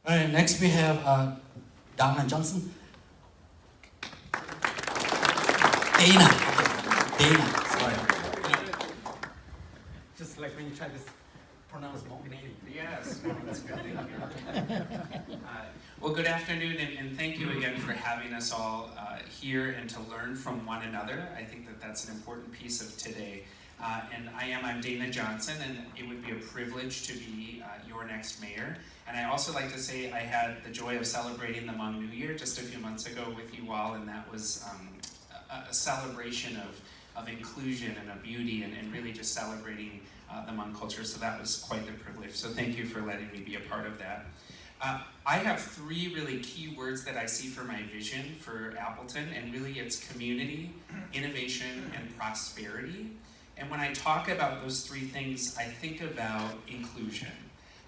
All right, next we have Donna Johnson. Dana. Sorry. Just like when you try to pronounce my name. Yes, well, that's good. Thank you. Well, good afternoon, and thank you again for having us all here and to learn from one another. I think that that's an important piece of today. And I'm Dana Johnson, and it would be a privilege to be your next mayor. And I also like to say I had the joy of celebrating the Hmong New Year just a few months ago with you all, and that was a celebration of inclusion and of beauty and really just celebrating the Hmong culture, so that was quite the privilege. So thank you for letting me be a part of that. I have three really key words that I see for my vision for Appleton, and really it's community, innovation, and prosperity. And when I talk about those three things, I think about inclusion.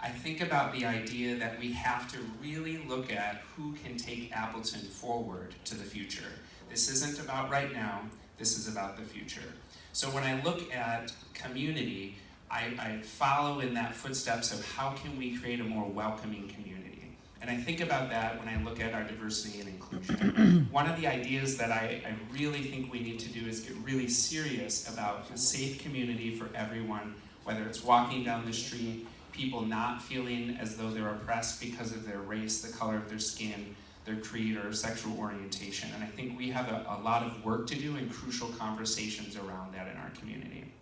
I think about the idea that we have to really look at who can take Appleton forward to the future. This isn't about right now, this is about the future. So when I look at community, I follow in that footsteps of how can we create a more welcoming community. And I think about that when I look at our diversity and inclusion. One of the ideas that I really think we need to do is get really serious about a safe community for everyone, whether it's walking down the street, people not feeling as though they're oppressed because of their race, the color of their skin, their creed, or sexual orientation. And I think we have a lot of work to do and crucial conversations around that in our community.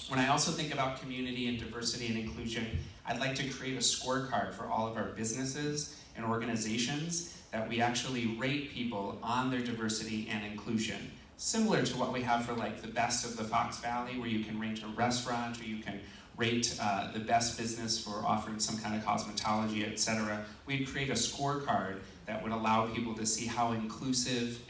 When I also think about community and diversity and inclusion, I'd like to create a scorecard for all of our businesses and organizations that we actually rate people on their diversity and inclusion. Similar to what we have for like the best of the Fox Valley, where you can rate a restaurant or you can rate the best business for offering some kind of cosmetology, etc. We'd create a scorecard that would allow people to see how inclusive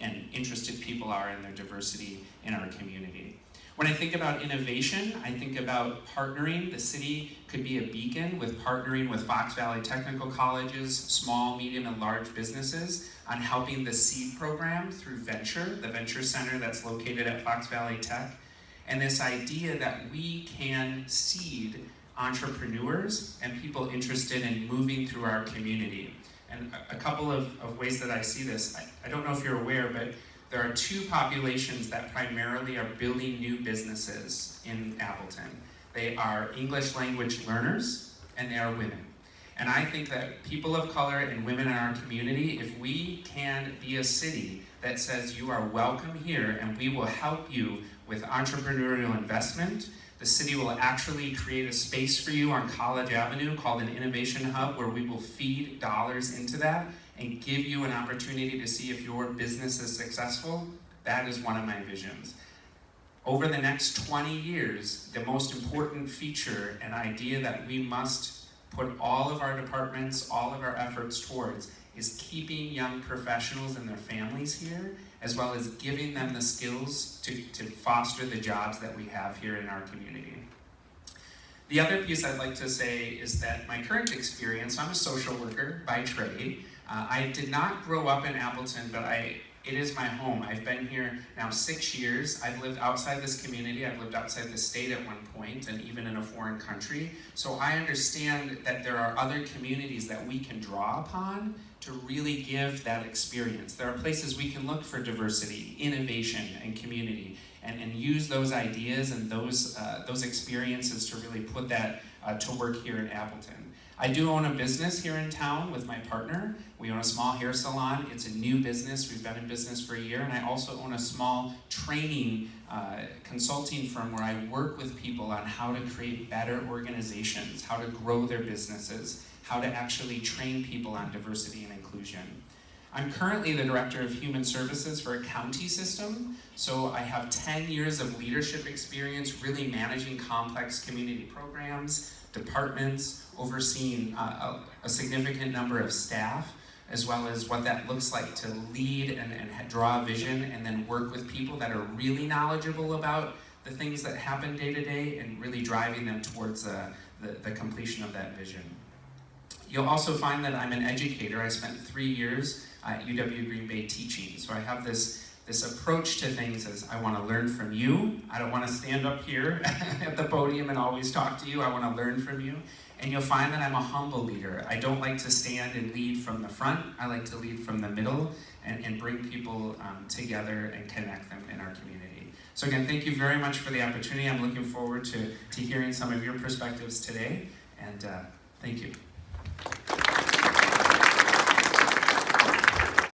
and interested people are in their diversity in our community. When I think about innovation, I think about partnering. The city could be a beacon with partnering with Fox Valley Technical Colleges, small, medium, and large businesses on helping the SEED program through Venture, the Venture Center that's located at Fox Valley Tech. And this idea that we can seed entrepreneurs and people interested in moving through our community. And a couple of ways that I see this, I don't know if you're aware, but there are two populations that primarily are building new businesses in Appleton. They are English language learners, and they are women. And I think that people of color and women in our community, if we can be a city that says you are welcome here and we will help you with entrepreneurial investment, the city will actually create a space for you on College Avenue called an innovation hub, where we will feed dollars into that and give you an opportunity to see if your business is successful. That is one of my visions. Over the next 20 years, the most important feature and idea that we must put all of our departments, all of our efforts towards, is keeping young professionals and their families here, as well as giving them the skills to foster the jobs that we have here in our community. The other piece I'd like to say is that my current experience, I'm a social worker by trade. I did not grow up in Appleton, but it is my home. I've been here now 6 years. I've lived outside this community. I've lived outside the state at one point, and even in a foreign country. So I understand that there are other communities that we can draw upon to really give that experience. There are places we can look for diversity, innovation, and community, and use those ideas and those experiences to really put that to work here in Appleton. I do own a business here in town with my partner. We own a small hair salon. It's a new business. We've been in business for a year. And I also own a small training consulting firm where I work with people on how to create better organizations, how to grow their businesses, how to actually train people on diversity and inclusion. I'm currently the Director of Human Services for a county system, so I have 10 years of leadership experience really managing complex community programs, departments, overseeing a significant number of staff, as well as what that looks like to lead and draw a vision and then work with people that are really knowledgeable about the things that happen day to day and really driving them towards the completion of that vision. You'll also find that I'm an educator. I spent 3 years at UW Green Bay teaching, so I have this this approach to things is I want to learn from you. I don't want to stand up here at the podium and always talk to you. I want to learn from you. And you'll find that I'm a humble leader. I don't like to stand and lead from the front. I like to lead from the middle and bring people together and connect them in our community. So again, thank you very much for the opportunity. I'm looking forward to hearing some of your perspectives today. And thank you.